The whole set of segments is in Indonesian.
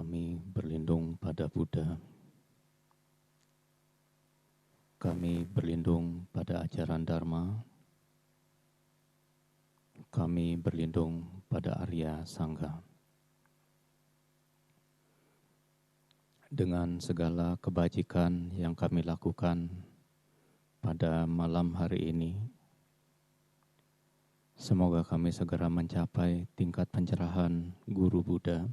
Kami berlindung pada Buddha. Kami berlindung pada ajaran Dharma. Kami berlindung pada Arya Sangha. Dengan segala kebajikan yang kami lakukan pada malam hari ini, semoga kami segera mencapai tingkat pencerahan Guru Buddha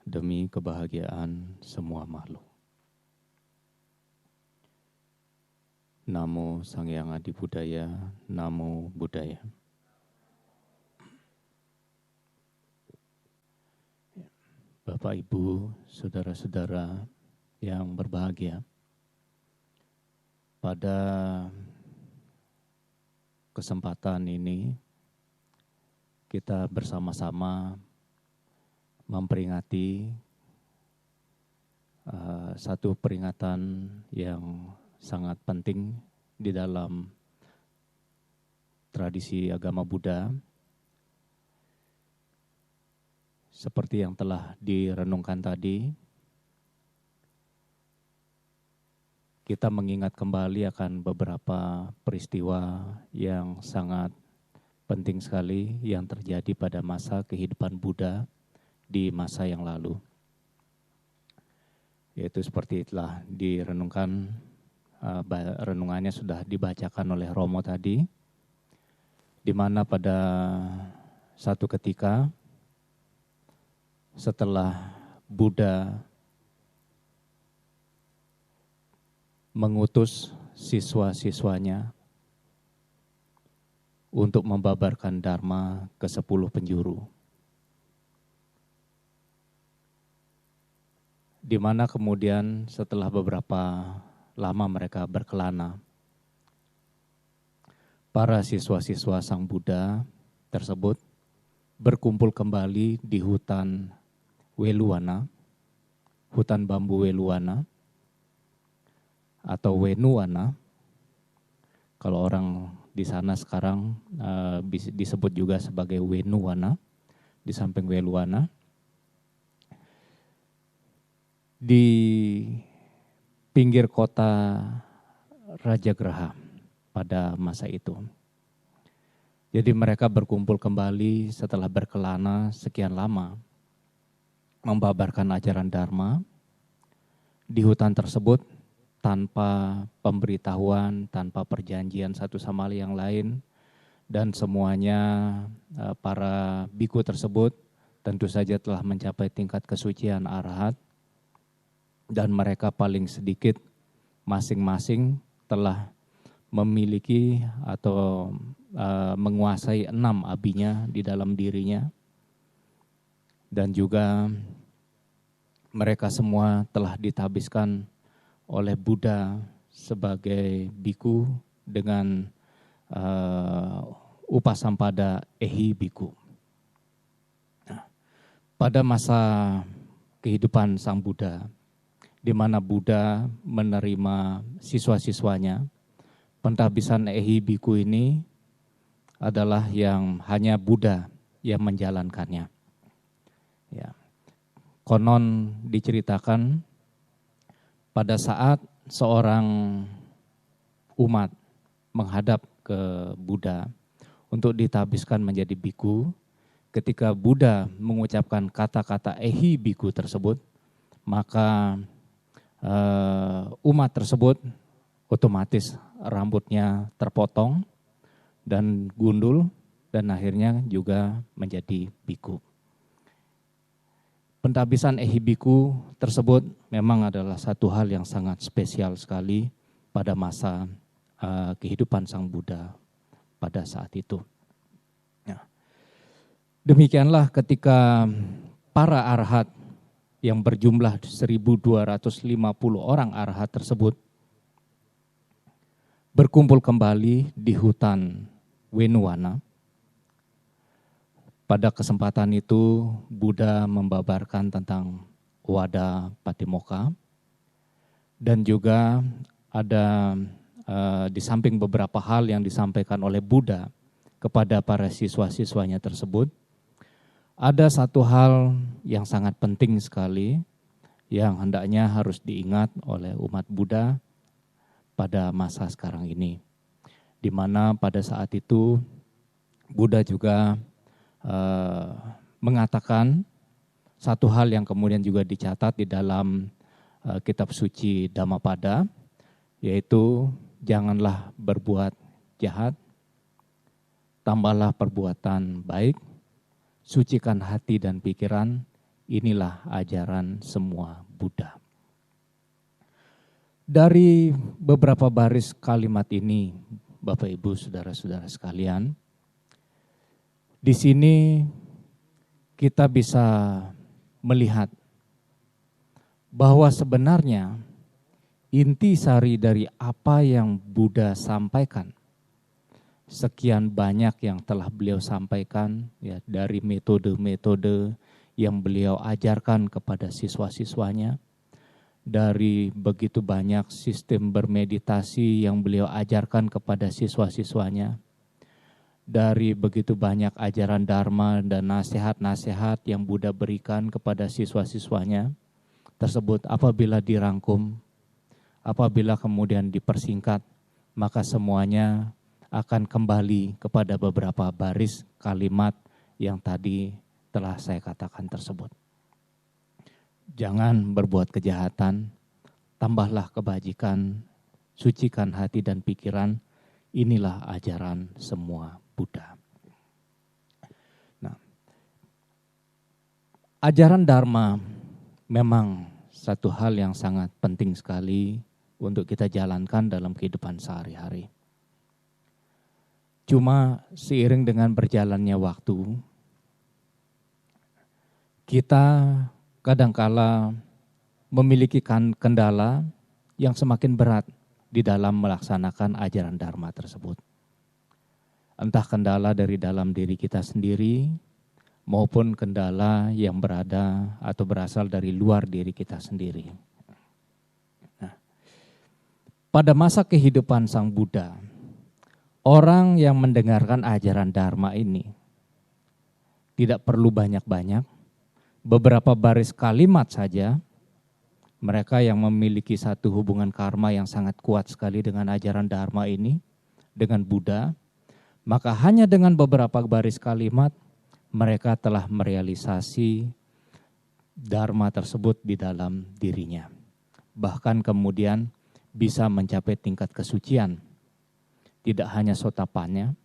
demi kebahagiaan semua makhluk. Namo Sang Hyang Adi Buddhaya, Namo Buddhaya. Bapak, Ibu, saudara-saudara yang berbahagia, pada kesempatan ini kita bersama-sama memperingati satu peringatan yang sangat penting di dalam tradisi agama Buddha. Seperti yang telah direnungkan tadi, kita mengingat kembali akan beberapa peristiwa yang sangat penting sekali yang terjadi pada masa kehidupan Buddha di masa yang lalu. Yaitu seperti telah direnungkan, renungannya sudah dibacakan oleh Romo tadi, di mana pada satu ketika setelah Buddha mengutus siswa-siswanya untuk membabarkan Dharma ke 10 penjuru, di mana kemudian setelah beberapa lama mereka berkelana, para siswa-siswa Sang Buddha tersebut berkumpul kembali di hutan Weluwana, hutan bambu Weluwana, atau Wenuwana. Kalau orang di sana sekarang disebut juga sebagai Wenuwana, di samping Weluwana. Di pinggir kota Rajagraha pada masa itu. Jadi mereka berkumpul kembali setelah berkelana sekian lama, membabarkan ajaran Dharma di hutan tersebut tanpa pemberitahuan, tanpa perjanjian satu sama yang lain, dan semuanya para biku tersebut tentu saja telah mencapai tingkat kesucian arahat, dan mereka paling sedikit masing-masing telah memiliki atau menguasai 6 abinya di dalam dirinya. Dan juga mereka semua telah ditabiskan oleh Buddha sebagai biku dengan upasampada ehi biku. Nah, pada masa kehidupan Sang Buddha, di mana Buddha menerima siswa-siswanya, pentabisan ehi biku ini adalah yang hanya Buddha yang menjalankannya. Ya. Konon diceritakan pada saat seorang umat menghadap ke Buddha untuk ditabiskan menjadi biku, ketika Buddha mengucapkan kata-kata ehi biku tersebut, maka umat tersebut otomatis rambutnya terpotong dan gundul, dan akhirnya juga menjadi biku. Pentabisan ehi biku tersebut memang adalah satu hal yang sangat spesial sekali pada masa kehidupan Sang Buddha pada saat itu. Ya. Demikianlah ketika para arahat yang berjumlah 1.250 orang arahat tersebut berkumpul kembali di hutan Wenuwana. Pada kesempatan itu Buddha membabarkan tentang Wada Patimokkha, dan juga ada di samping beberapa hal yang disampaikan oleh Buddha kepada para siswa-siswanya tersebut, ada satu hal yang sangat penting sekali yang hendaknya harus diingat oleh umat Buddha pada masa sekarang ini. Di mana pada saat itu Buddha juga mengatakan satu hal yang kemudian juga dicatat di dalam kitab suci Dhammapada, yaitu janganlah berbuat jahat, tambahlah perbuatan baik, sucikan hati dan pikiran, inilah ajaran semua Buddha. Dari beberapa baris kalimat ini, Bapak Ibu, saudara-saudara sekalian, di sini kita bisa melihat bahwa sebenarnya intisari dari apa yang Buddha sampaikan, sekian banyak yang telah beliau sampaikan ya, dari metode-metode yang beliau ajarkan kepada siswa-siswanya, dari begitu banyak sistem bermeditasi yang beliau ajarkan kepada siswa-siswanya, dari begitu banyak ajaran Dharma dan nasihat-nasihat yang Buddha berikan kepada siswa-siswanya tersebut, apabila dirangkum, apabila kemudian dipersingkat, maka semuanya akan kembali kepada beberapa baris kalimat yang tadi telah saya katakan tersebut. Jangan berbuat kejahatan, tambahlah kebajikan, sucikan hati dan pikiran, inilah ajaran semua Buddha. Nah, ajaran Dharma memang satu hal yang sangat penting sekali untuk kita jalankan dalam kehidupan sehari-hari. Cuma seiring dengan berjalannya waktu, kita kadangkala memiliki kendala yang semakin berat di dalam melaksanakan ajaran Dharma tersebut. Entah kendala dari dalam diri kita sendiri, maupun kendala yang berada atau berasal dari luar diri kita sendiri. Nah, pada masa kehidupan Sang Buddha, orang yang mendengarkan ajaran Dharma ini tidak perlu banyak-banyak, beberapa baris kalimat saja, mereka yang memiliki satu hubungan karma yang sangat kuat sekali dengan ajaran Dharma ini, dengan Buddha, maka hanya dengan beberapa baris kalimat, mereka telah merealisasi Dharma tersebut di dalam dirinya. Bahkan kemudian bisa mencapai tingkat kesucian. Tidak hanya sotapannya,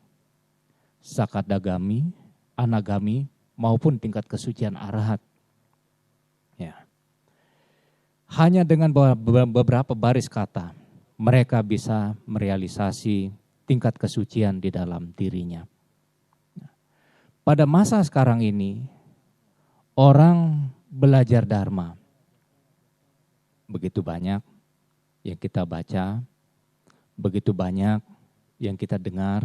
sakadagami, anagami, maupun tingkat kesucian arahat. Ya. Hanya dengan beberapa baris kata, mereka bisa merealisasi tingkat kesucian di dalam dirinya. Pada masa sekarang ini, orang belajar Dharma. Begitu banyak yang kita baca, begitu banyak yang kita dengar,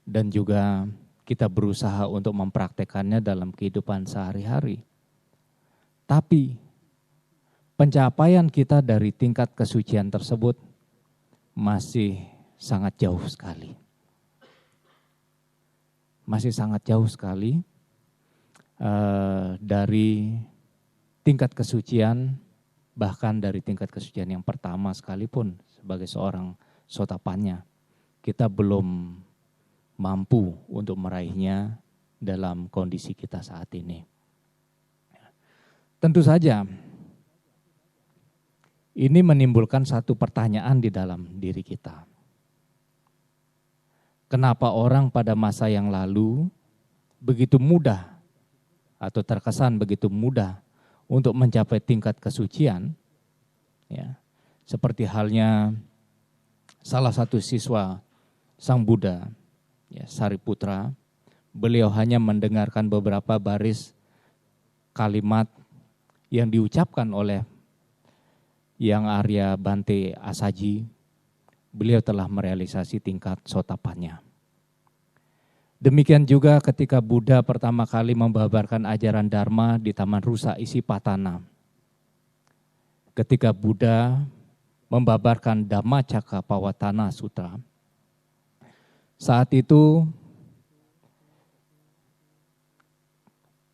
dan juga kita berusaha untuk mempraktekannya dalam kehidupan sehari-hari. Tapi pencapaian kita dari tingkat kesucian tersebut masih sangat jauh sekali. Masih sangat jauh sekali dari tingkat kesucian, bahkan dari tingkat kesucian yang pertama sekalipun sebagai seorang sotapannya, kita belum mampu untuk meraihnya dalam kondisi kita saat ini. Tentu saja, ini menimbulkan satu pertanyaan di dalam diri kita. Kenapa orang pada masa yang lalu begitu mudah atau terkesan begitu mudah untuk mencapai tingkat kesucian, ya, seperti halnya salah satu siswa Sang Buddha, ya, Sariputra, beliau hanya mendengarkan beberapa baris kalimat yang diucapkan oleh Yang Arya Bante Asaji, beliau telah merealisasi tingkat sotapannya. Demikian juga ketika Buddha pertama kali membabarkan ajaran Dharma di Taman Rusa Isipatana. Ketika Buddha membabarkan Dhammacakkappavattana Sutra, saat itu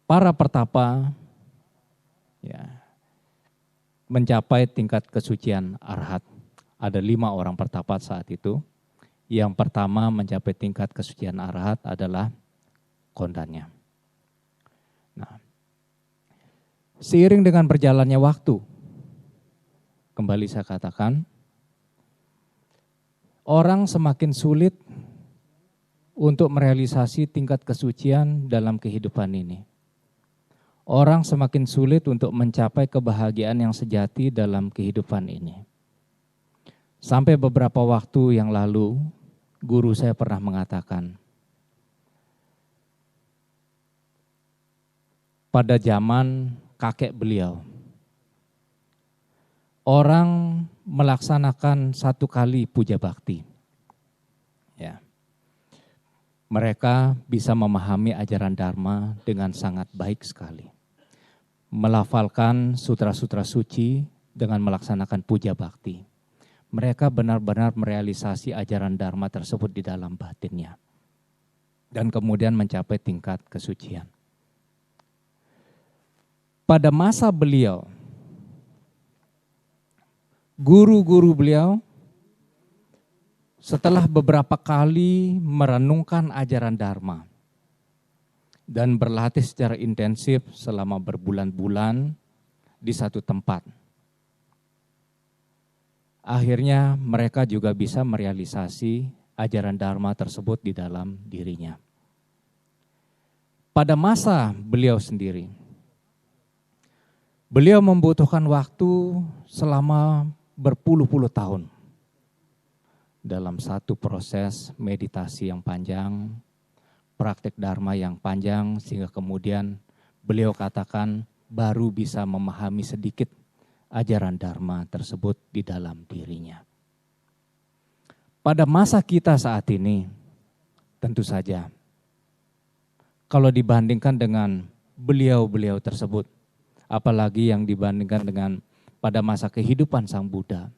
para pertapa ya, mencapai tingkat kesucian arhat. Ada 5 orang pertapa saat itu. Yang pertama mencapai tingkat kesucian arhat adalah Kondanya. Nah, seiring dengan berjalannya waktu, kembali saya katakan, orang semakin sulit untuk merealisasi tingkat kesucian dalam kehidupan ini. Orang semakin sulit untuk mencapai kebahagiaan yang sejati dalam kehidupan ini. Sampai beberapa waktu yang lalu, guru saya pernah mengatakan, pada zaman kakek beliau, orang melaksanakan 1 kali puja bakti. Ya. Mereka bisa memahami ajaran Dharma dengan sangat baik sekali. Melafalkan sutra-sutra suci dengan melaksanakan puja bakti. Mereka benar-benar merealisasi ajaran Dharma tersebut di dalam batinnya. Dan kemudian mencapai tingkat kesucian. Pada masa beliau, guru-guru beliau setelah beberapa kali merenungkan ajaran Dharma dan berlatih secara intensif selama berbulan-bulan di satu tempat, akhirnya mereka juga bisa merealisasi ajaran Dharma tersebut di dalam dirinya. Pada masa beliau sendiri, beliau membutuhkan waktu selama berpuluh-puluh tahun dalam satu proses meditasi yang panjang, praktek Dharma yang panjang, sehingga kemudian beliau katakan baru bisa memahami sedikit ajaran Dharma tersebut di dalam dirinya. Pada masa kita saat ini, tentu saja, kalau dibandingkan dengan beliau-beliau tersebut, apalagi yang dibandingkan dengan pada masa kehidupan Sang Buddha,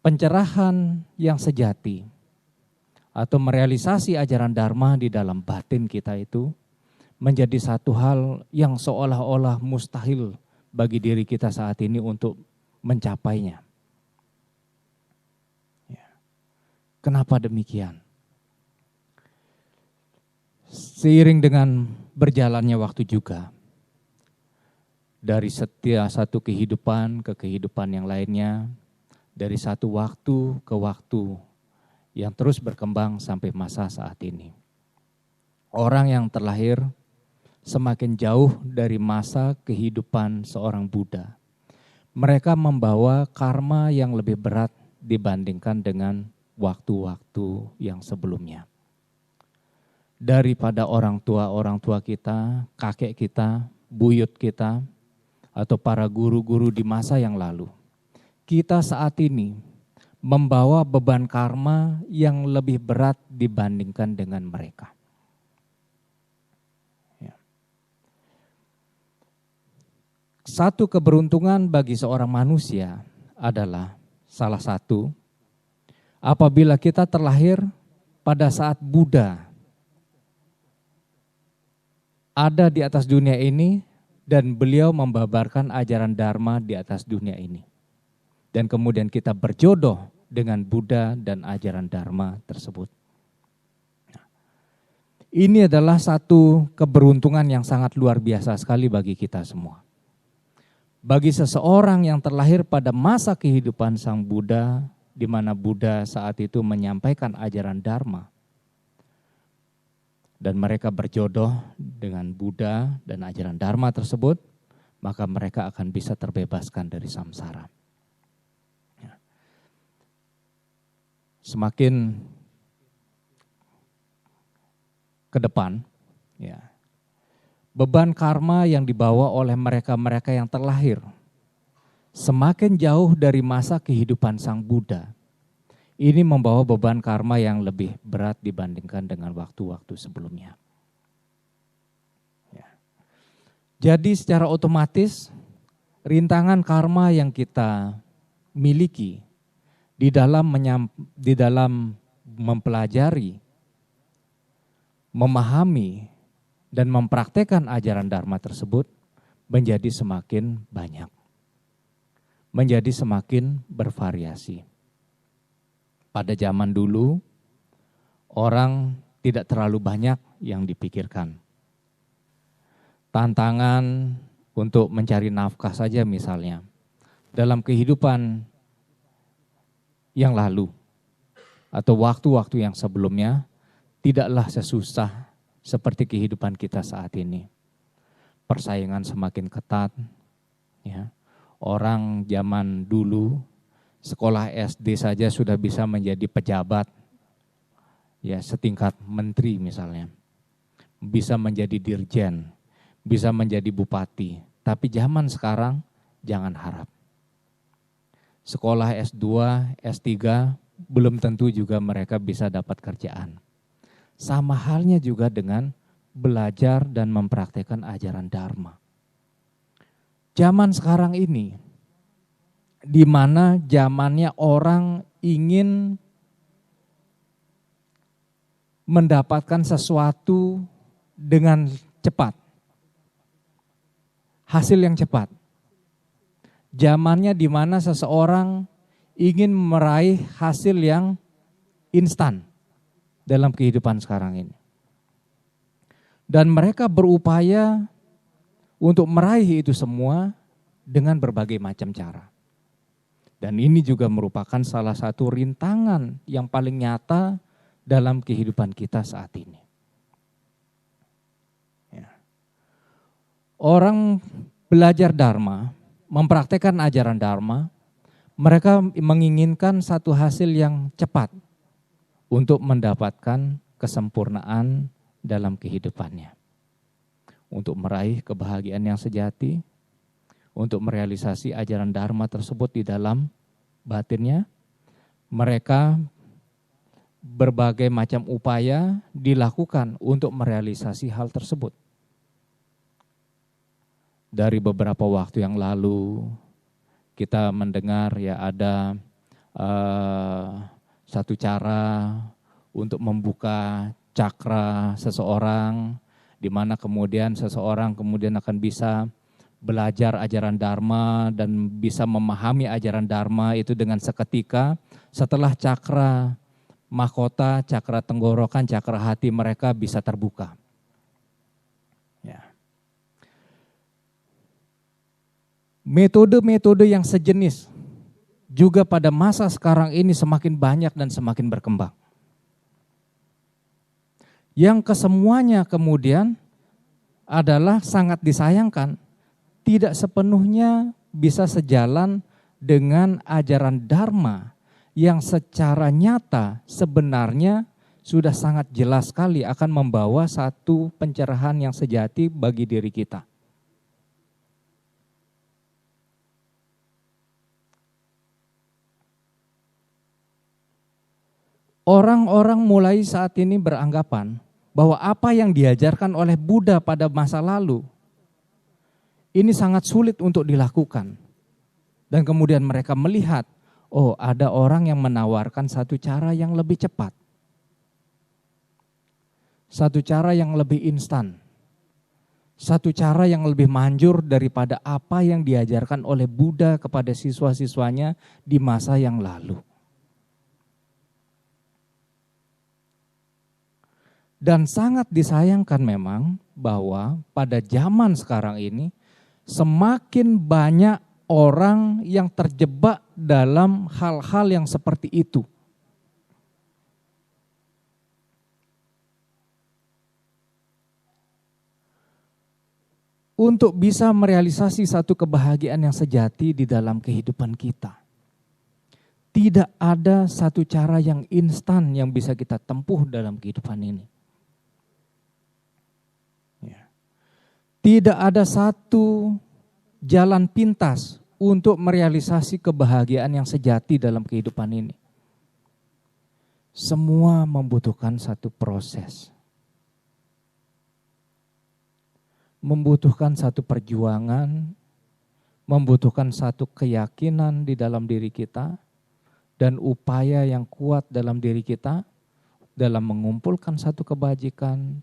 pencerahan yang sejati atau merealisasi ajaran Dharma di dalam batin kita itu menjadi satu hal yang seolah-olah mustahil bagi diri kita saat ini untuk mencapainya. Ya. Kenapa demikian? Seiring dengan berjalannya waktu juga, dari setiap satu kehidupan ke kehidupan yang lainnya, dari satu waktu ke waktu yang terus berkembang sampai masa saat ini. Orang yang terlahir semakin jauh dari masa kehidupan seorang Buddha. Mereka membawa karma yang lebih berat dibandingkan dengan waktu-waktu yang sebelumnya. Daripada orang tua kita, kakek kita, buyut kita, atau para guru-guru di masa yang lalu. Kita saat ini membawa beban karma yang lebih berat dibandingkan dengan mereka. Ya. Satu keberuntungan bagi seorang manusia adalah salah satu, apabila kita terlahir pada saat Buddha ada di atas dunia ini dan beliau membabarkan ajaran Dharma di atas dunia ini. Dan kemudian kita berjodoh dengan Buddha dan ajaran Dharma tersebut. Ini adalah satu keberuntungan yang sangat luar biasa sekali bagi kita semua. Bagi seseorang yang terlahir pada masa kehidupan Sang Buddha, di mana Buddha saat itu menyampaikan ajaran Dharma, dan mereka berjodoh dengan Buddha dan ajaran Dharma tersebut, maka mereka akan bisa terbebaskan dari samsara. Semakin ke depan, ya, beban karma yang dibawa oleh mereka-mereka yang terlahir semakin jauh dari masa kehidupan Sang Buddha. Ini membawa beban karma yang lebih berat dibandingkan dengan waktu-waktu sebelumnya. Ya. Jadi secara otomatis rintangan karma yang kita miliki di dalam mempelajari, memahami dan mempraktekkan ajaran Dharma tersebut menjadi semakin banyak, menjadi semakin bervariasi. Pada zaman dulu, orang tidak terlalu banyak yang dipikirkan. Tantangan untuk mencari nafkah saja misalnya, dalam kehidupan yang lalu atau waktu-waktu yang sebelumnya tidaklah sesusah seperti kehidupan kita saat ini. Persaingan semakin ketat, ya. Orang zaman dulu sekolah SD saja sudah bisa menjadi pejabat, ya, setingkat menteri misalnya, bisa menjadi dirjen, bisa menjadi bupati. Tapi zaman sekarang jangan harap. Sekolah S2, S3 belum tentu juga mereka bisa dapat kerjaan. Sama halnya juga dengan belajar dan mempraktekkan ajaran Dharma. Zaman sekarang ini, di mana zamannya orang ingin mendapatkan sesuatu dengan cepat, hasil yang cepat. Zamannya di mana seseorang ingin meraih hasil yang instan dalam kehidupan sekarang ini. Dan mereka berupaya untuk meraih itu semua dengan berbagai macam cara. Dan ini juga merupakan salah satu rintangan yang paling nyata dalam kehidupan kita saat ini. Ya. Orang belajar Dharma, mempraktekkan ajaran Dharma, mereka menginginkan satu hasil yang cepat untuk mendapatkan kesempurnaan dalam kehidupannya. Untuk meraih kebahagiaan yang sejati, untuk merealisasi ajaran Dharma tersebut di dalam batinnya, mereka berbagai macam upaya dilakukan untuk merealisasi hal tersebut. Dari beberapa waktu yang lalu, kita mendengar ya ada satu cara untuk membuka cakra seseorang, di mana kemudian seseorang kemudian akan bisa belajar ajaran Dharma dan bisa memahami ajaran Dharma itu dengan seketika setelah cakra mahkota, cakra tenggorokan, cakra hati mereka bisa terbuka. Ya. Metode-metode yang sejenis juga pada masa sekarang ini semakin banyak dan semakin berkembang. Yang kesemuanya kemudian adalah sangat disayangkan, tidak sepenuhnya bisa sejalan dengan ajaran Dharma yang secara nyata sebenarnya sudah sangat jelas sekali akan membawa satu pencerahan yang sejati bagi diri kita. Orang-orang mulai saat ini beranggapan bahwa apa yang diajarkan oleh Buddha pada masa lalu ini sangat sulit untuk dilakukan. Dan kemudian mereka melihat, oh ada orang yang menawarkan satu cara yang lebih cepat. Satu cara yang lebih instan. Satu cara yang lebih manjur daripada apa yang diajarkan oleh Buddha kepada siswa-siswanya di masa yang lalu. Dan sangat disayangkan memang bahwa pada zaman sekarang ini semakin banyak orang yang terjebak dalam hal-hal yang seperti itu. Untuk bisa merealisasi satu kebahagiaan yang sejati di dalam kehidupan kita. Tidak ada satu cara yang instan yang bisa kita tempuh dalam kehidupan ini. Tidak ada satu jalan pintas untuk merealisasi kebahagiaan yang sejati dalam kehidupan ini. Semua membutuhkan satu proses. Membutuhkan satu perjuangan, membutuhkan satu keyakinan di dalam diri kita, dan upaya yang kuat dalam diri kita dalam mengumpulkan satu kebajikan,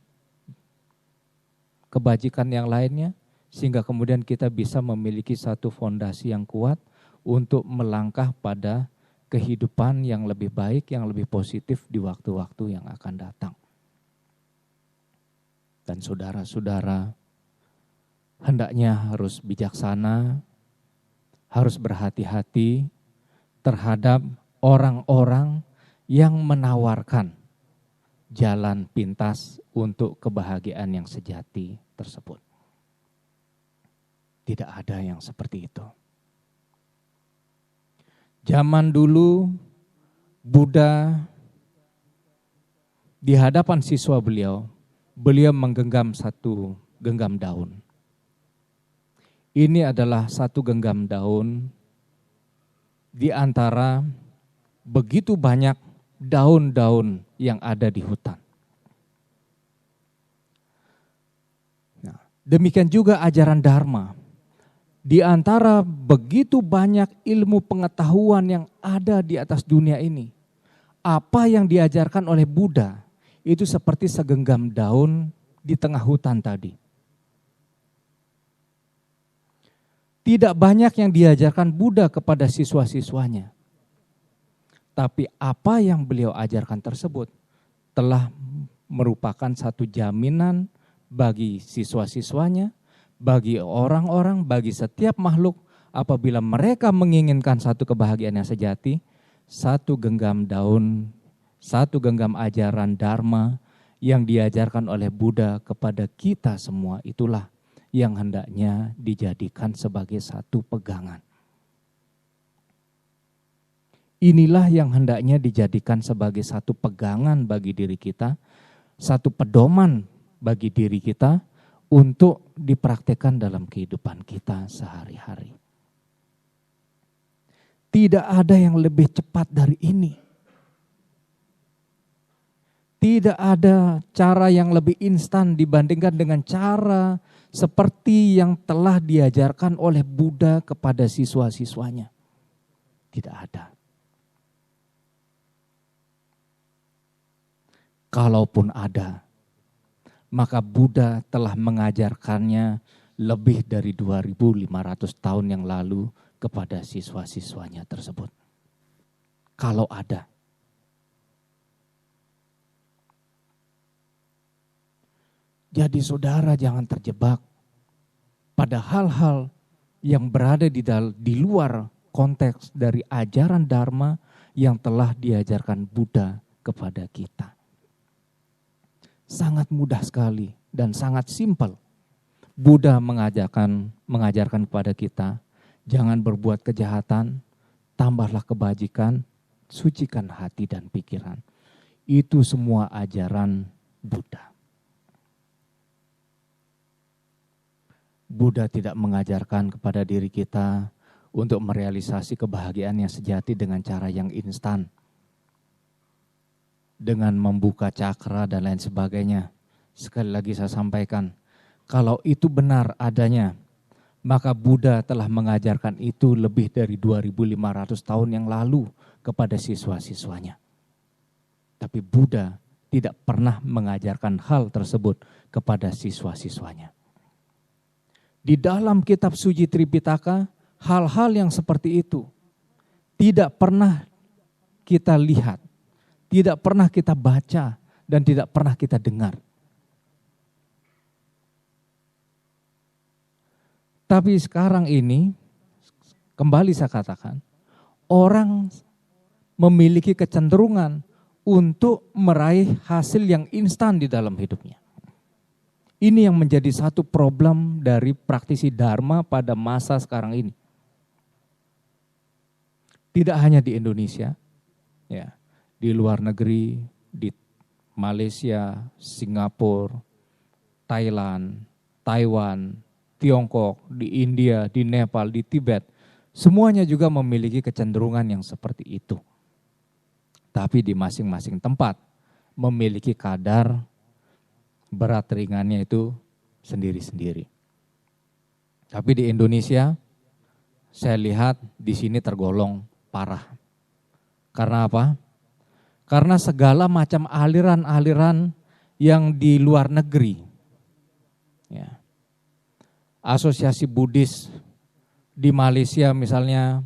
kebajikan yang lainnya, sehingga kemudian kita bisa memiliki satu fondasi yang kuat untuk melangkah pada kehidupan yang lebih baik, yang lebih positif di waktu-waktu yang akan datang. Dan saudara-saudara, hendaknya harus bijaksana, harus berhati-hati terhadap orang-orang yang menawarkan jalan pintas untuk kebahagiaan yang sejati tersebut. Tidak ada yang seperti itu. Zaman dulu Buddha di hadapan siswa beliau menggenggam satu genggam daun. Ini adalah satu genggam daun di antara begitu banyak daun-daun yang ada di hutan. Nah, demikian juga ajaran Dharma. Di antara begitu banyak ilmu pengetahuan yang ada di atas dunia ini, apa yang diajarkan oleh Buddha itu seperti segenggam daun di tengah hutan tadi. Tidak banyak yang diajarkan Buddha kepada siswa-siswanya. Tapi apa yang beliau ajarkan tersebut telah merupakan satu jaminan bagi siswa-siswanya, bagi orang-orang, bagi setiap makhluk apabila mereka menginginkan satu kebahagiaan yang sejati, satu genggam daun, satu genggam ajaran Dharma yang diajarkan oleh Buddha kepada kita semua itulah yang hendaknya dijadikan sebagai satu pegangan. Inilah yang hendaknya dijadikan sebagai satu pegangan bagi diri kita, satu pedoman bagi diri kita untuk dipraktekkan dalam kehidupan kita sehari-hari. Tidak ada yang lebih cepat dari ini. Tidak ada cara yang lebih instan dibandingkan dengan cara seperti yang telah diajarkan oleh Buddha kepada siswa-siswanya. Tidak ada. Kalaupun ada, maka Buddha telah mengajarkannya lebih dari 2.500 tahun yang lalu kepada siswa-siswanya tersebut. Kalau ada. Jadi saudara jangan terjebak pada hal-hal yang berada di luar konteks dari ajaran Dharma yang telah diajarkan Buddha kepada kita. Sangat mudah sekali dan sangat simpel. Buddha mengajarkan kepada kita, jangan berbuat kejahatan, tambahlah kebajikan, sucikan hati dan pikiran. Itu semua ajaran Buddha. Buddha tidak mengajarkan kepada diri kita untuk merealisasi kebahagiaan yang sejati dengan cara yang instan. Dengan membuka cakra dan lain sebagainya. Sekali lagi saya sampaikan, kalau itu benar adanya, maka Buddha telah mengajarkan itu lebih dari 2.500 tahun yang lalu kepada siswa-siswanya. Tapi Buddha tidak pernah mengajarkan hal tersebut kepada siswa-siswanya. Di dalam kitab suci Tripitaka, hal-hal yang seperti itu tidak pernah kita lihat, tidak pernah kita baca, dan tidak pernah kita dengar. Tapi sekarang ini, kembali saya katakan, orang memiliki kecenderungan untuk meraih hasil yang instan di dalam hidupnya. Ini yang menjadi satu problem dari praktisi Dharma pada masa sekarang ini. Tidak hanya di Indonesia, ya, di luar negeri, di Malaysia, Singapura, Thailand, Taiwan, Tiongkok, di India, di Nepal, di Tibet, semuanya juga memiliki kecenderungan yang seperti itu. Tapi di masing-masing tempat memiliki kadar berat ringannya itu sendiri-sendiri. Tapi di Indonesia, saya lihat di sini tergolong parah. Karena apa? Karena segala macam aliran-aliran yang di luar negeri, Ya. Asosiasi Buddhis di Malaysia misalnya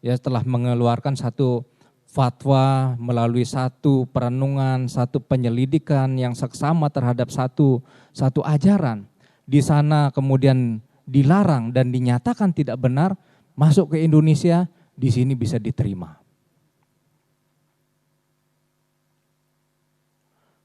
ya telah mengeluarkan satu fatwa melalui satu perenungan, satu penyelidikan yang seksama terhadap satu ajaran. Di sana kemudian dilarang dan dinyatakan tidak benar, masuk ke Indonesia, di sini bisa diterima.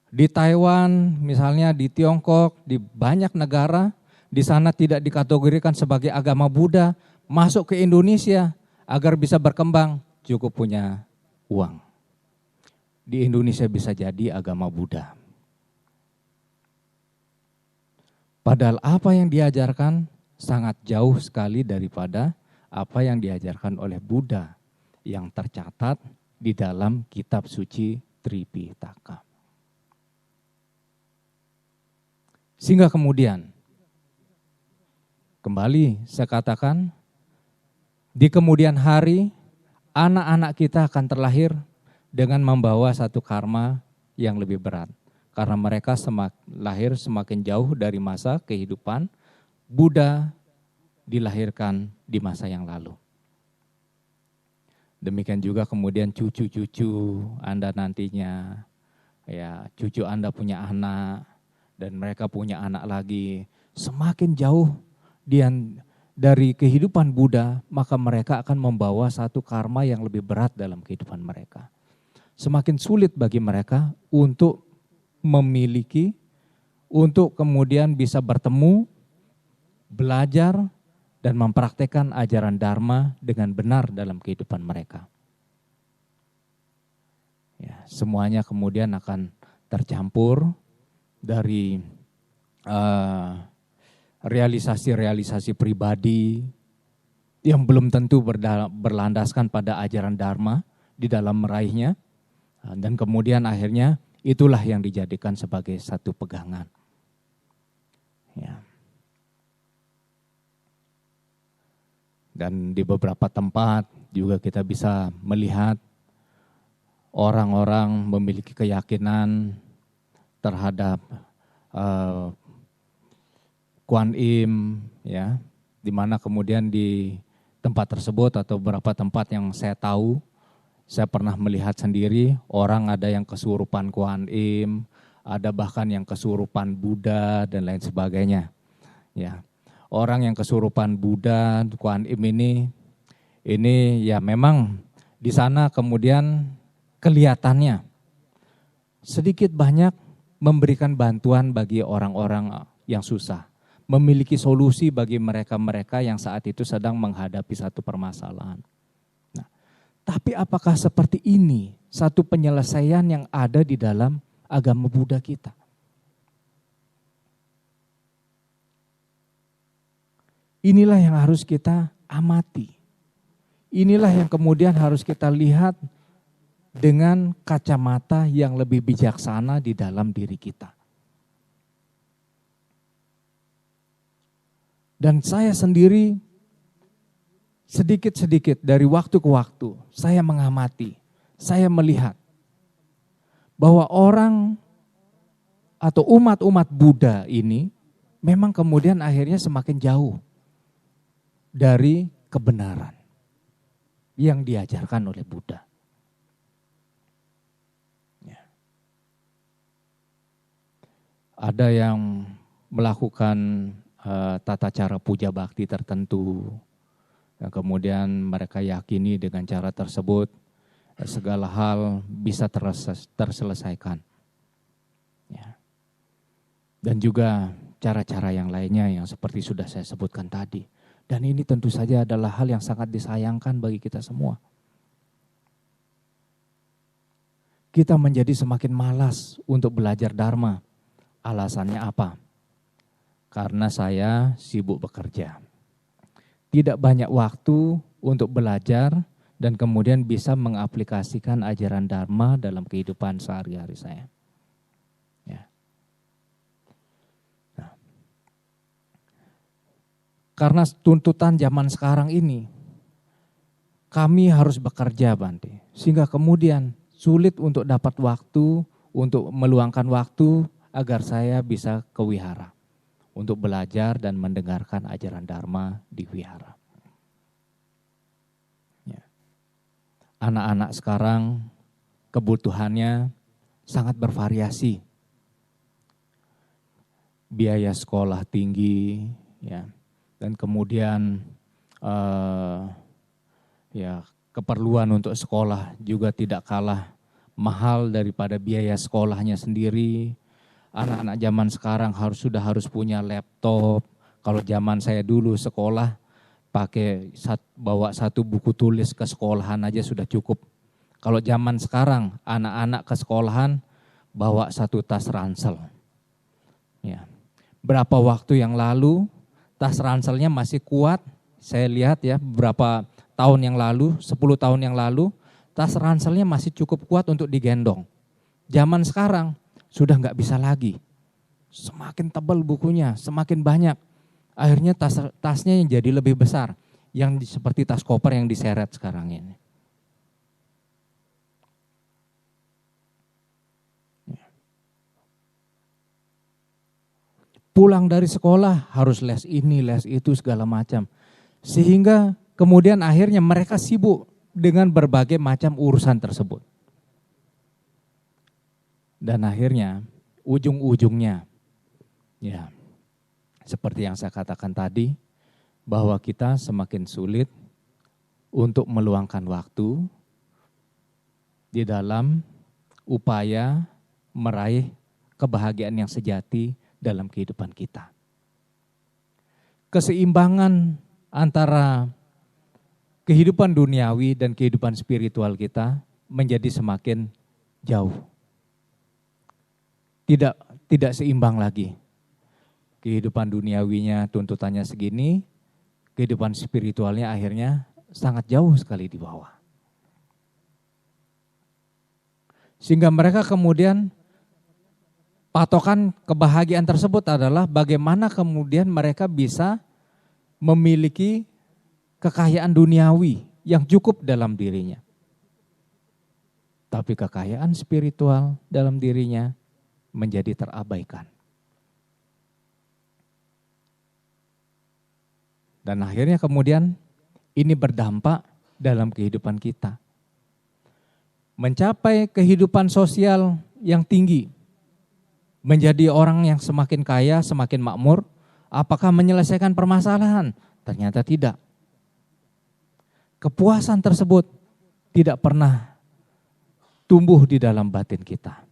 Di Taiwan, misalnya di Tiongkok, di banyak negara, di sana tidak dikategorikan sebagai agama Buddha, masuk ke Indonesia agar bisa berkembang, cukup punya uang. Di Indonesia bisa jadi agama Buddha. Padahal apa yang diajarkan sangat jauh sekali daripada apa yang diajarkan oleh Buddha yang tercatat di dalam kitab suci Tripitaka. Sehingga kemudian, kembali saya katakan, di kemudian hari anak-anak kita akan terlahir dengan membawa satu karma yang lebih berat. Karena mereka lahir semakin jauh dari masa kehidupan Buddha dilahirkan di masa yang lalu. Demikian juga kemudian cucu-cucu Anda nantinya, ya cucu Anda punya anak dan mereka punya anak lagi. Semakin jauh dari kehidupan Buddha, maka mereka akan membawa satu karma yang lebih berat dalam kehidupan mereka. Semakin sulit bagi mereka untuk memiliki, untuk kemudian bisa bertemu, belajar, dan mempraktekkan ajaran Dharma dengan benar dalam kehidupan mereka. Ya, semuanya kemudian akan tercampur dari realisasi-realisasi pribadi yang belum tentu berlandaskan pada ajaran Dharma di dalam meraihnya, dan kemudian akhirnya itulah yang dijadikan sebagai satu pegangan. Ya. Dan di beberapa tempat juga kita bisa melihat orang-orang memiliki keyakinan terhadap Kuan Im, ya, di mana kemudian di tempat tersebut atau beberapa tempat yang saya tahu, saya pernah melihat sendiri orang ada yang kesurupan Kuan Im, ada bahkan yang kesurupan Buddha dan lain sebagainya. Ya, orang yang kesurupan Buddha, Kuan Im ini ya memang di sana kemudian kelihatannya sedikit banyak memberikan bantuan bagi orang-orang yang susah, memiliki solusi bagi mereka-mereka yang saat itu sedang menghadapi satu permasalahan. Tapi apakah seperti ini satu penyelesaian yang ada di dalam agama Buddha kita? Inilah yang harus kita amati. Inilah yang kemudian harus kita lihat dengan kacamata yang lebih bijaksana di dalam diri kita. Dan saya sendiri sedikit-sedikit dari waktu ke waktu, saya mengamati, saya melihat bahwa orang atau umat-umat Buddha ini memang kemudian akhirnya semakin jauh dari kebenaran yang diajarkan oleh Buddha. Ya. Ada yang melakukan tata cara puja bakti tertentu, yang kemudian mereka yakini dengan cara tersebut segala hal bisa terselesaikan. Ya. Dan juga cara-cara yang lainnya yang seperti sudah saya sebutkan tadi. Dan ini tentu saja adalah hal yang sangat disayangkan bagi kita semua. Kita menjadi semakin malas untuk belajar Dharma. Alasannya apa? Karena saya sibuk bekerja. Tidak banyak waktu untuk belajar dan kemudian bisa mengaplikasikan ajaran Dharma dalam kehidupan sehari-hari saya. Ya. Nah. Karena tuntutan zaman sekarang ini, kami harus bekerja, Bante. Sehingga kemudian sulit untuk dapat waktu, untuk meluangkan waktu agar saya bisa ke wihara. untuk belajar dan mendengarkan ajaran Dharma di wihara. Ya. Anak-anak sekarang kebutuhannya sangat bervariasi. Biaya sekolah tinggi, ya, dan kemudian keperluan untuk sekolah juga tidak kalah mahal daripada biaya sekolahnya sendiri. Anak-anak zaman sekarang sudah harus punya laptop. Kalau zaman saya dulu sekolah bawa satu buku tulis ke sekolahan aja sudah cukup. Kalau zaman sekarang anak-anak ke sekolahan bawa satu tas ransel. Ya. Berapa waktu yang lalu tas ranselnya masih kuat. Saya lihat ya beberapa tahun yang lalu, 10 tahun yang lalu, tas ranselnya masih cukup kuat untuk digendong. Zaman sekarang sudah nggak bisa lagi. Semakin tebal bukunya, semakin banyak. Akhirnya tasnya yang jadi lebih besar. Yang seperti tas koper yang diseret sekarang ini. Pulang dari sekolah harus les ini, les itu, segala macam. Sehingga kemudian akhirnya mereka sibuk dengan berbagai macam urusan tersebut. Dan akhirnya ujung-ujungnya, ya seperti yang saya katakan tadi, bahwa kita semakin sulit untuk meluangkan waktu di dalam upaya meraih kebahagiaan yang sejati dalam kehidupan kita. Keseimbangan antara kehidupan duniawi dan kehidupan spiritual kita menjadi semakin jauh. Tidak seimbang lagi. Kehidupan duniawinya tuntutannya segini, kehidupan spiritualnya akhirnya sangat jauh sekali di bawah. Sehingga mereka kemudian patokan kebahagiaan tersebut adalah bagaimana kemudian mereka bisa memiliki kekayaan duniawi yang cukup dalam dirinya. Tapi kekayaan spiritual dalam dirinya menjadi terabaikan. Dan akhirnya kemudian ini berdampak dalam kehidupan kita. Mencapai kehidupan sosial yang tinggi, menjadi orang yang semakin kaya, semakin makmur, apakah menyelesaikan permasalahan? Ternyata tidak. Kepuasan tersebut tidak pernah tumbuh di dalam batin kita.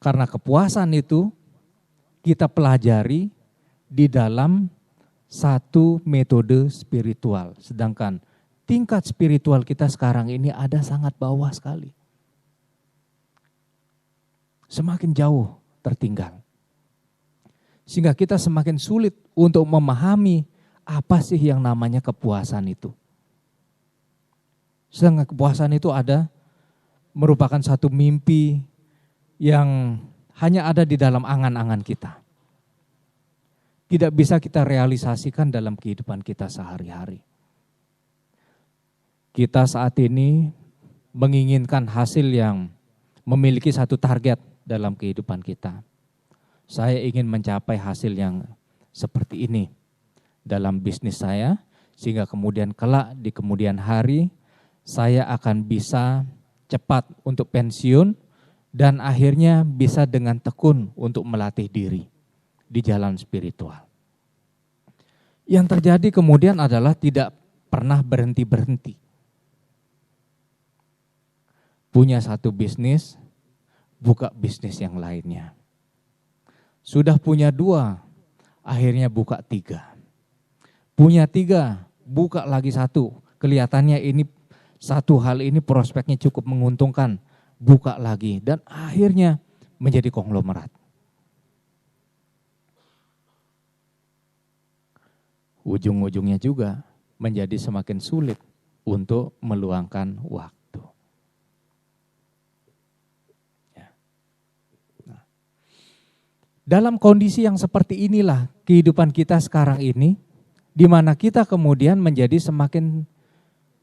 Karena kepuasan itu kita pelajari di dalam satu metode spiritual. Sedangkan tingkat spiritual kita sekarang ini ada sangat bawah sekali. Semakin jauh tertinggal. Sehingga kita semakin sulit untuk memahami apa sih yang namanya kepuasan itu. Sedangkan kepuasan itu merupakan satu mimpi yang hanya ada di dalam angan-angan kita. Tidak bisa kita realisasikan dalam kehidupan kita sehari-hari. Kita saat ini menginginkan hasil yang memiliki satu target dalam kehidupan kita. Saya ingin mencapai hasil yang seperti ini dalam bisnis saya, sehingga kemudian kelak di kemudian hari saya akan bisa cepat untuk pensiun dan akhirnya bisa dengan tekun untuk melatih diri di jalan spiritual. Yang terjadi kemudian adalah tidak pernah berhenti-berhenti. Punya satu bisnis, buka bisnis yang lainnya. Sudah punya 2, akhirnya buka 3. Punya 3, buka lagi 1. Kelihatannya ini satu hal ini prospeknya cukup menguntungkan, buka lagi. Dan akhirnya menjadi konglomerat. Ujung-ujungnya juga menjadi semakin sulit untuk meluangkan waktu. Dalam kondisi yang seperti inilah kehidupan kita sekarang ini, di mana kita kemudian menjadi semakin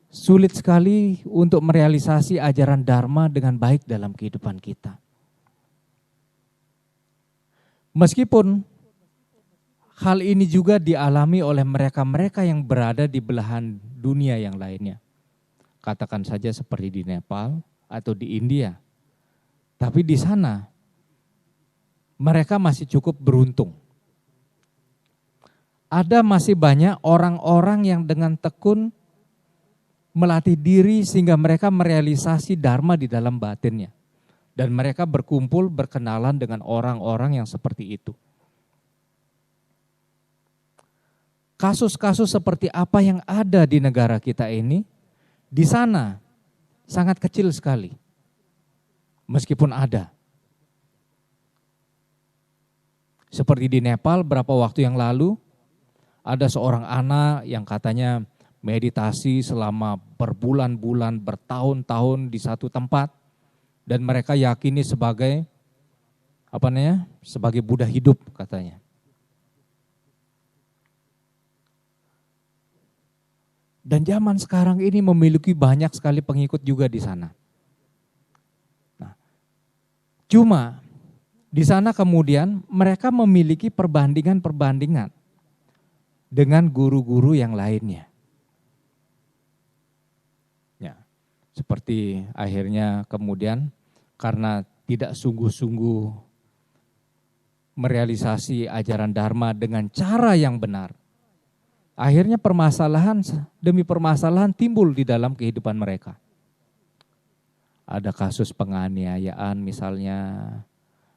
sulit sekali untuk merealisasi ajaran Dharma dengan baik dalam kehidupan kita. Meskipun hal ini juga dialami oleh mereka-mereka yang berada di belahan dunia yang lainnya. Katakan saja seperti di Nepal atau di India. Tapi di sana mereka masih cukup beruntung. Ada masih banyak orang-orang yang dengan tekun melatih diri sehingga mereka merealisasi dharma di dalam batinnya. Dan mereka berkumpul berkenalan dengan orang-orang yang seperti itu. Kasus-kasus seperti apa yang ada di negara kita ini, di sana sangat kecil sekali. Meskipun ada. Seperti di Nepal beberapa waktu yang lalu, ada seorang anak yang katanya meditasi selama berbulan-bulan, bertahun-tahun di satu tempat. Dan mereka yakini sebagai sebagai Buddha hidup katanya. Dan zaman sekarang ini memiliki banyak sekali pengikut juga di sana. Nah, cuma di sana kemudian mereka memiliki perbandingan-perbandingan dengan guru-guru yang lainnya. Ya, seperti akhirnya kemudian karena tidak sungguh-sungguh merealisasi ajaran Dharma dengan cara yang benar, akhirnya permasalahan demi permasalahan timbul di dalam kehidupan mereka. Ada kasus penganiayaan misalnya,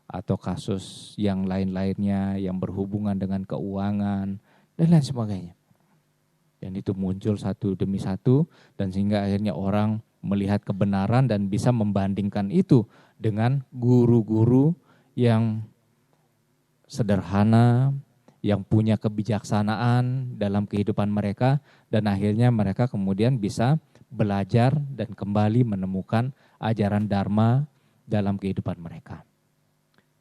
atau kasus yang lain-lainnya yang berhubungan dengan keuangan, dan lain sebagainya. Dan itu muncul satu demi satu, dan sehingga akhirnya orang melihat kebenaran dan bisa membandingkan itu dengan guru-guru yang sederhana, yang punya kebijaksanaan dalam kehidupan mereka, dan akhirnya mereka kemudian bisa belajar dan kembali menemukan ajaran Dharma dalam kehidupan mereka.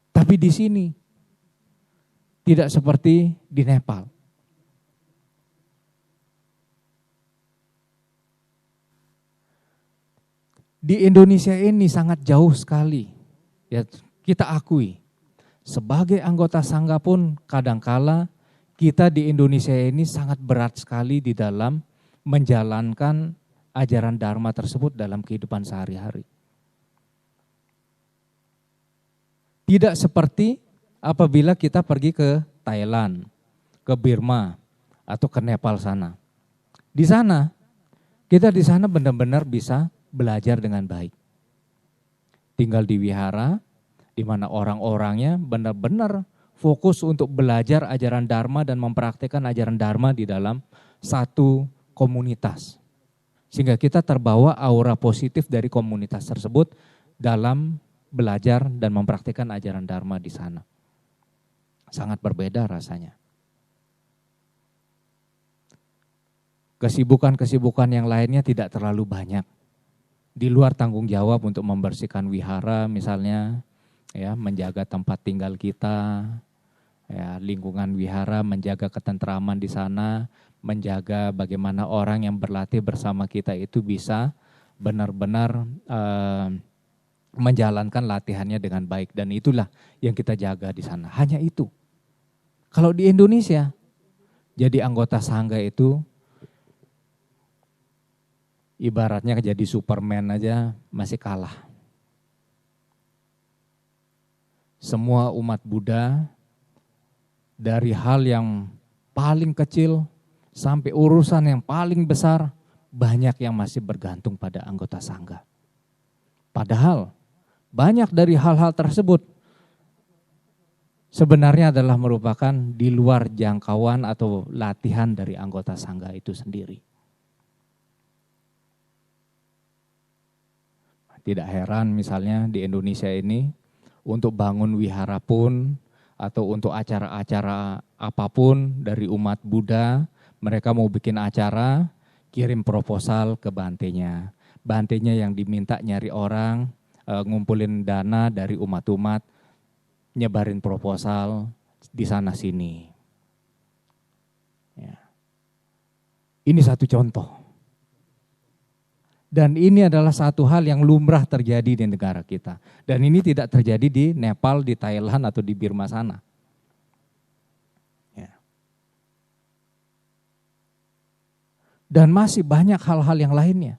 Tapi di sini tidak seperti di Nepal. Di Indonesia ini sangat jauh sekali, ya kita akui. Sebagai anggota sangga pun kadangkala kita di Indonesia ini sangat berat sekali di dalam menjalankan ajaran Dharma tersebut dalam kehidupan sehari-hari. Tidak seperti apabila kita pergi ke Thailand, ke Burma, atau ke Nepal sana. Di sana, kita di sana benar-benar bisa belajar dengan baik. Tinggal di wihara, di mana orang-orangnya benar-benar fokus untuk belajar ajaran Dharma dan mempraktikkan ajaran Dharma di dalam satu komunitas. Sehingga kita terbawa aura positif dari komunitas tersebut dalam belajar dan mempraktikkan ajaran Dharma di sana. Sangat berbeda rasanya. Kesibukan-kesibukan yang lainnya tidak terlalu banyak. Di luar tanggung jawab untuk membersihkan wihara misalnya, ya, menjaga tempat tinggal kita, ya, lingkungan wihara, menjaga ketentraman di sana, menjaga bagaimana orang yang berlatih bersama kita itu bisa benar-benar menjalankan latihannya dengan baik, dan itulah yang kita jaga di sana. Hanya itu. Kalau di Indonesia, jadi anggota sangga itu ibaratnya jadi Superman aja masih kalah. Semua umat Buddha dari hal yang paling kecil sampai urusan yang paling besar, banyak yang masih bergantung pada anggota sangga. Padahal banyak dari hal-hal tersebut sebenarnya adalah merupakan di luar jangkauan atau latihan dari anggota sangga itu sendiri. Tidak heran misalnya di Indonesia ini untuk bangun wihara pun atau untuk acara-acara apapun dari umat Buddha, mereka mau bikin acara, kirim proposal ke bantenya. Bantenya yang diminta nyari orang, ngumpulin dana dari umat-umat, nyebarin proposal di sana sini. Ya. Ini satu contoh. Dan ini adalah satu hal yang lumrah terjadi di negara kita. Dan ini tidak terjadi di Nepal, di Thailand, atau di Burma sana. Dan masih banyak hal-hal yang lainnya.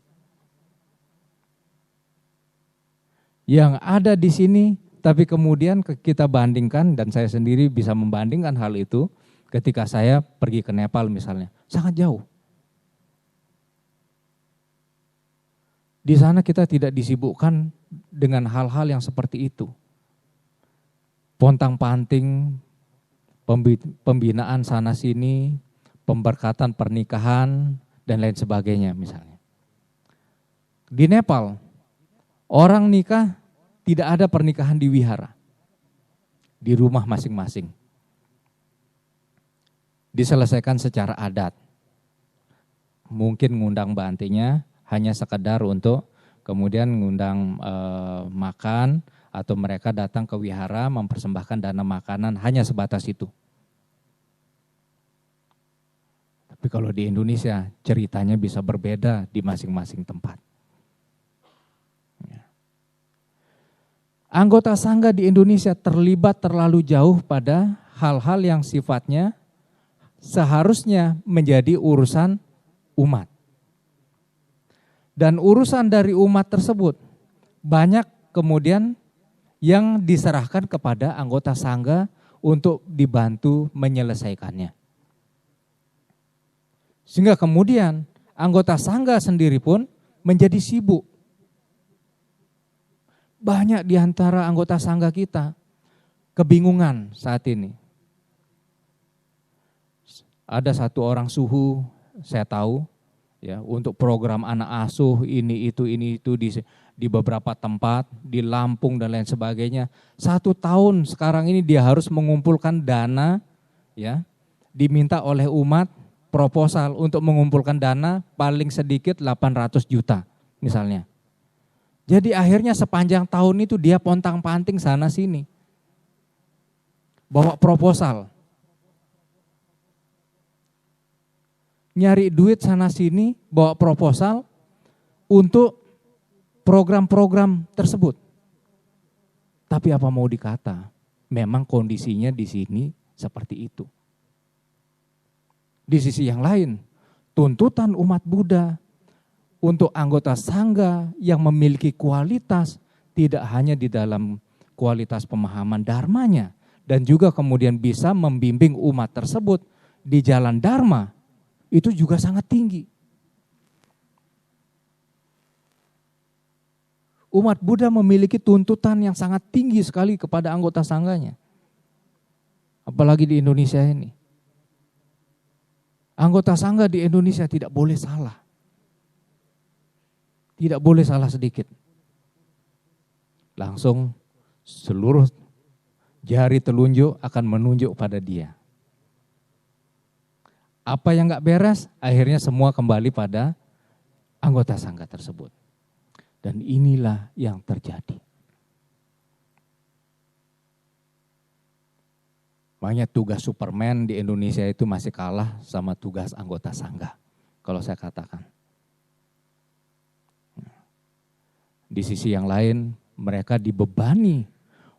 Yang ada di sini, tapi kemudian kita bandingkan, dan saya sendiri bisa membandingkan hal itu ketika saya pergi ke Nepal misalnya. Sangat jauh. Di sana kita tidak disibukkan dengan hal-hal yang seperti itu. Pontang-panting, pembinaan sana-sini, pemberkatan pernikahan, dan lain sebagainya misalnya. Di Nepal, orang nikah tidak ada pernikahan di wihara, di rumah masing-masing. Diselesaikan secara adat. Mungkin ngundang bantinya hanya sekedar untuk kemudian ngundang makan, atau mereka datang ke wihara mempersembahkan dana makanan, hanya sebatas itu. Tapi kalau di Indonesia ceritanya bisa berbeda di masing-masing tempat. Anggota sangga di Indonesia terlibat terlalu jauh pada hal-hal yang sifatnya seharusnya menjadi urusan umat. Dan urusan dari umat tersebut banyak kemudian yang diserahkan kepada anggota sangga untuk dibantu menyelesaikannya. Sehingga kemudian anggota sangga sendiri pun menjadi sibuk. Banyak di antara anggota sangga kita kebingungan saat ini. Ada satu orang suhu, saya tahu, ya, untuk program anak asuh ini itu di beberapa tempat, di Lampung dan lain sebagainya. 1 tahun sekarang ini dia harus mengumpulkan dana, ya, diminta oleh umat proposal untuk mengumpulkan dana paling sedikit 800 juta misalnya. Jadi akhirnya sepanjang tahun itu dia pontang-panting sana sini. Bawa proposal. Nyari duit sana sini, bawa proposal untuk program-program tersebut. Tapi apa mau dikata, memang kondisinya di sini seperti itu. Di sisi yang lain, tuntutan umat Buddha untuk anggota sangga yang memiliki kualitas tidak hanya di dalam kualitas pemahaman dharmanya, dan juga kemudian bisa membimbing umat tersebut di jalan dharma, itu juga sangat tinggi. Umat Buddha memiliki tuntutan yang sangat tinggi sekali kepada anggota sangganya. Apalagi di Indonesia ini. Anggota sangga di Indonesia tidak boleh salah. Tidak boleh salah sedikit. Langsung seluruh jari telunjuk akan menunjuk pada dia. Apa yang gak beres, akhirnya semua kembali pada anggota sangga tersebut. Dan inilah yang terjadi. Makanya tugas Superman di Indonesia itu masih kalah sama tugas anggota sangga, kalau saya katakan. Di sisi yang lain, mereka dibebani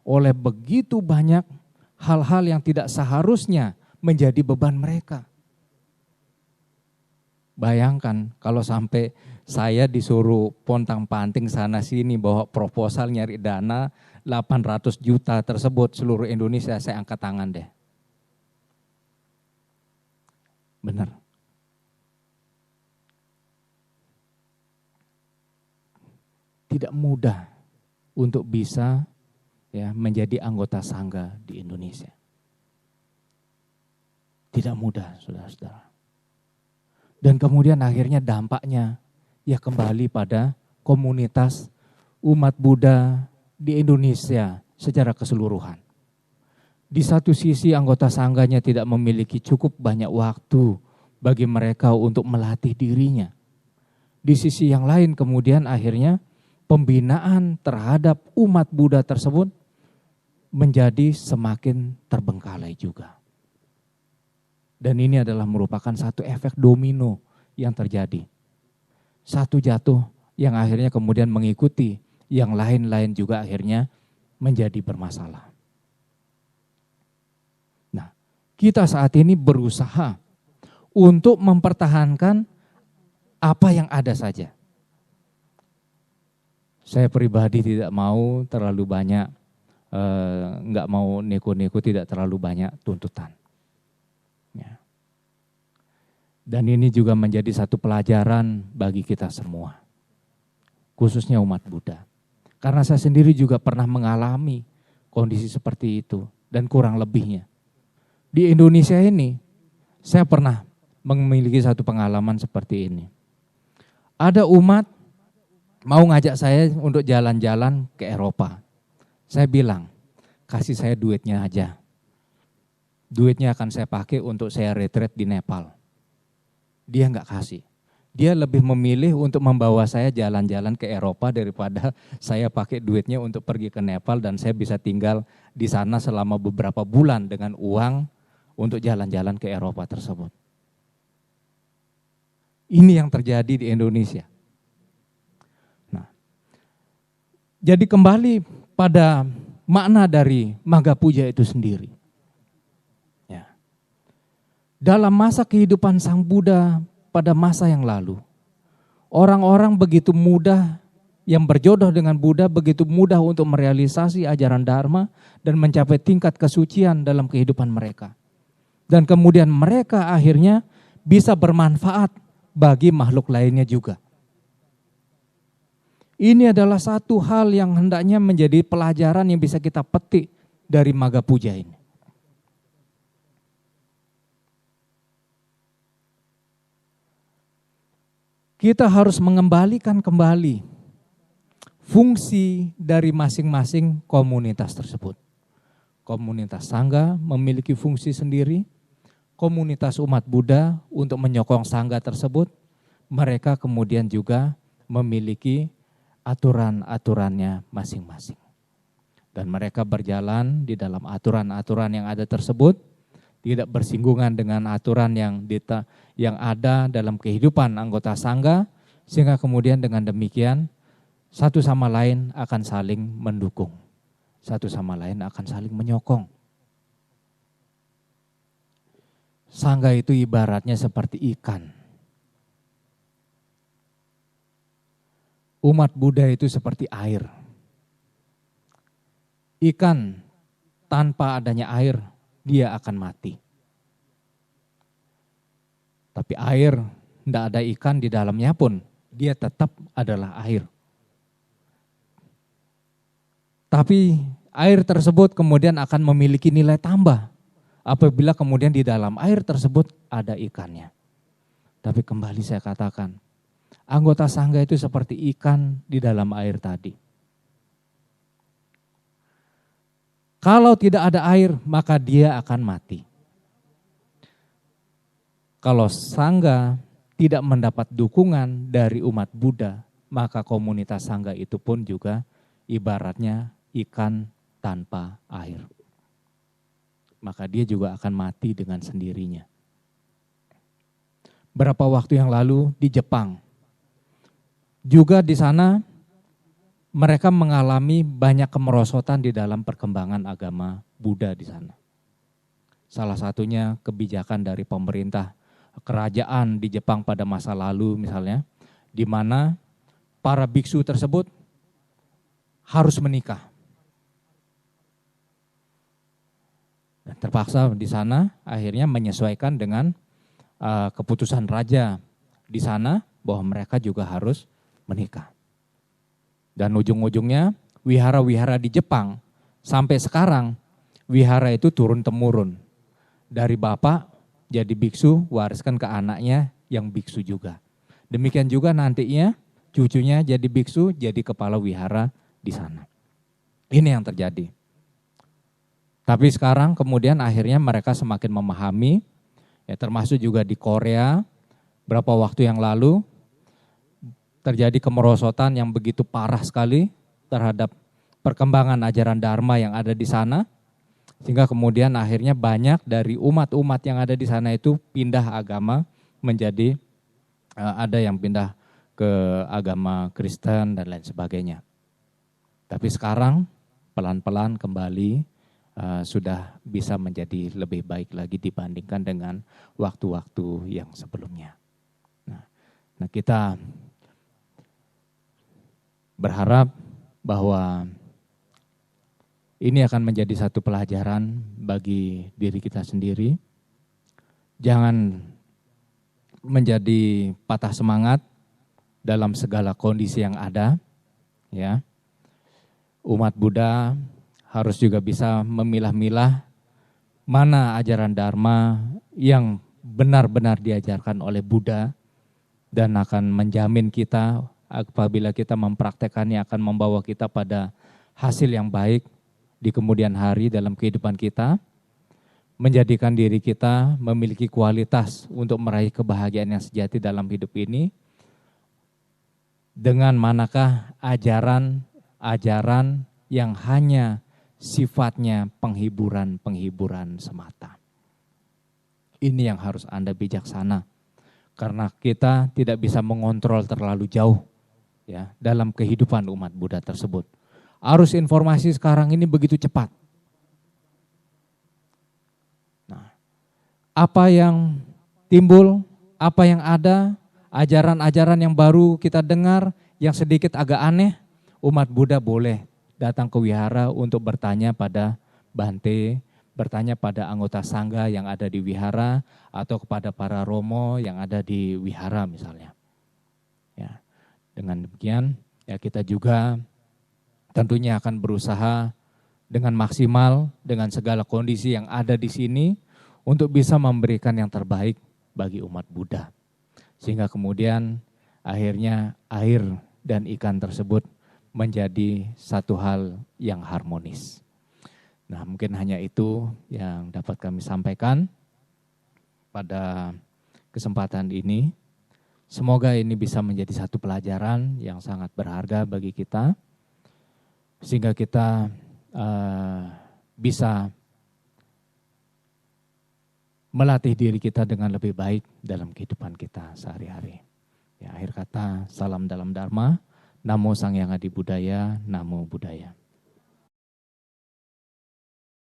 oleh begitu banyak hal-hal yang tidak seharusnya menjadi beban mereka. Bayangkan kalau sampai saya disuruh pontang-panting sana sini bawa proposal nyari dana 800 juta tersebut seluruh Indonesia, saya angkat tangan deh. Benar. Tidak mudah untuk bisa menjadi anggota sangga di Indonesia. Tidak mudah, saudara-saudara. Dan kemudian akhirnya dampaknya kembali pada komunitas umat Buddha di Indonesia secara keseluruhan. Di satu sisi anggota sangganya tidak memiliki cukup banyak waktu bagi mereka untuk melatih dirinya. Di sisi yang lain kemudian akhirnya pembinaan terhadap umat Buddha tersebut menjadi semakin terbengkalai juga. Dan ini adalah merupakan satu efek domino yang terjadi. Satu jatuh yang akhirnya kemudian mengikuti, yang lain-lain juga akhirnya menjadi bermasalah. Nah, kita saat ini berusaha untuk mempertahankan apa yang ada saja. Saya pribadi tidak mau terlalu banyak, nggak mau neko-neko, tidak terlalu banyak tuntutan. Ya. Dan ini juga menjadi satu pelajaran bagi kita semua, khususnya umat Buddha. Karena saya sendiri juga pernah mengalami kondisi seperti itu dan kurang lebihnya. Di Indonesia ini, saya pernah memiliki satu pengalaman seperti ini. Ada umat mau ngajak saya untuk jalan-jalan ke Eropa. Saya bilang, kasih saya duitnya aja. Duitnya akan saya pakai untuk saya retreat di Nepal. Dia enggak kasih. Dia lebih memilih untuk membawa saya jalan-jalan ke Eropa daripada saya pakai duitnya untuk pergi ke Nepal dan saya bisa tinggal di sana selama beberapa bulan dengan uang untuk jalan-jalan ke Eropa tersebut. Ini yang terjadi di Indonesia. Nah, jadi kembali pada makna dari Magga Puja itu sendiri. Ya. Dalam masa kehidupan Sang Buddha pada masa yang lalu, orang-orang begitu mudah yang berjodoh dengan Buddha, begitu mudah untuk merealisasi ajaran Dharma dan mencapai tingkat kesucian dalam kehidupan mereka. Dan kemudian mereka akhirnya bisa bermanfaat bagi makhluk lainnya juga. Ini adalah satu hal yang hendaknya menjadi pelajaran yang bisa kita petik dari Magga Puja ini. Kita harus mengembalikan kembali fungsi dari masing-masing komunitas tersebut. Komunitas Sangha memiliki fungsi sendiri, komunitas umat Buddha untuk menyokong Sangha tersebut, mereka kemudian juga memiliki aturan-aturannya masing-masing. Dan mereka berjalan di dalam aturan-aturan yang ada tersebut, tidak bersinggungan dengan aturan yang ada dalam kehidupan anggota Sangha, sehingga kemudian dengan demikian satu sama lain akan saling mendukung. Satu sama lain akan saling menyokong. Sangha itu ibaratnya seperti ikan. Umat Buddha itu seperti air. Ikan tanpa adanya air, dia akan mati. Tapi air, tidak ada ikan di dalamnya pun, dia tetap adalah air. Tapi air tersebut kemudian akan memiliki nilai tambah apabila kemudian di dalam air tersebut ada ikannya. Tapi kembali saya katakan, anggota Sangha itu seperti ikan di dalam air tadi. Kalau tidak ada air, maka dia akan mati. Kalau Sangha tidak mendapat dukungan dari umat Buddha, maka komunitas Sangha itu pun juga ibaratnya ikan tanpa air. Maka dia juga akan mati dengan sendirinya. Berapa waktu yang lalu di Jepang, juga di sana mereka mengalami banyak kemerosotan di dalam perkembangan agama Buddha di sana. Salah satunya kebijakan dari pemerintah kerajaan di Jepang pada masa lalu misalnya, di mana para biksu tersebut harus menikah. Dan terpaksa di sana akhirnya menyesuaikan dengan keputusan raja di sana bahwa mereka juga harus menikah. Dan ujung-ujungnya wihara-wihara di Jepang sampai sekarang wihara itu turun-temurun. Dari bapak jadi biksu wariskan ke anaknya yang biksu juga. Demikian juga nantinya cucunya jadi biksu jadi kepala wihara di sana. Ini yang terjadi. Tapi sekarang kemudian akhirnya mereka semakin memahami, ya termasuk juga di Korea, berapa waktu yang lalu terjadi kemerosotan yang begitu parah sekali terhadap perkembangan ajaran Dharma yang ada di sana, sehingga kemudian akhirnya banyak dari umat-umat yang ada di sana itu pindah agama menjadi, ada yang pindah ke agama Kristen dan lain sebagainya. Tapi sekarang pelan-pelan kembali sudah bisa menjadi lebih baik lagi dibandingkan dengan waktu-waktu yang sebelumnya. Nah, kita berharap bahwa ini akan menjadi satu pelajaran bagi diri kita sendiri. Jangan menjadi patah semangat dalam segala kondisi yang ada, ya. Umat Buddha harus juga bisa memilah-milah mana ajaran Dharma yang benar-benar diajarkan oleh Buddha dan akan menjamin kita apabila kita mempraktekannya akan membawa kita pada hasil yang baik di kemudian hari dalam kehidupan kita, menjadikan diri kita memiliki kualitas untuk meraih kebahagiaan yang sejati dalam hidup ini. Dengan manakah ajaran yang hanya sifatnya penghiburan semata. Ini yang harus Anda bijaksana, karena kita tidak bisa mengontrol terlalu jauh ya dalam kehidupan umat Buddha tersebut. Arus informasi sekarang ini begitu cepat. Nah, apa yang timbul, apa yang ada, ajaran-ajaran yang baru kita dengar yang sedikit agak aneh, umat Buddha boleh datang ke wihara untuk bertanya pada Bante, bertanya pada anggota sangga yang ada di wihara atau kepada para romo yang ada di wihara misalnya. Ya, dengan demikian ya kita juga tentunya akan berusaha dengan maksimal dengan segala kondisi yang ada di sini untuk bisa memberikan yang terbaik bagi umat Buddha. Sehingga kemudian akhirnya air dan ikan tersebut menjadi satu hal yang harmonis. Nah, mungkin hanya itu yang dapat kami sampaikan pada kesempatan ini. Semoga ini bisa menjadi satu pelajaran yang sangat berharga bagi kita, sehingga kita bisa melatih diri kita dengan lebih baik dalam kehidupan kita sehari-hari. Ya, akhir kata, salam dalam Dharma, Namo Sang Hyang Adi Budaya, Namo Buddhaya.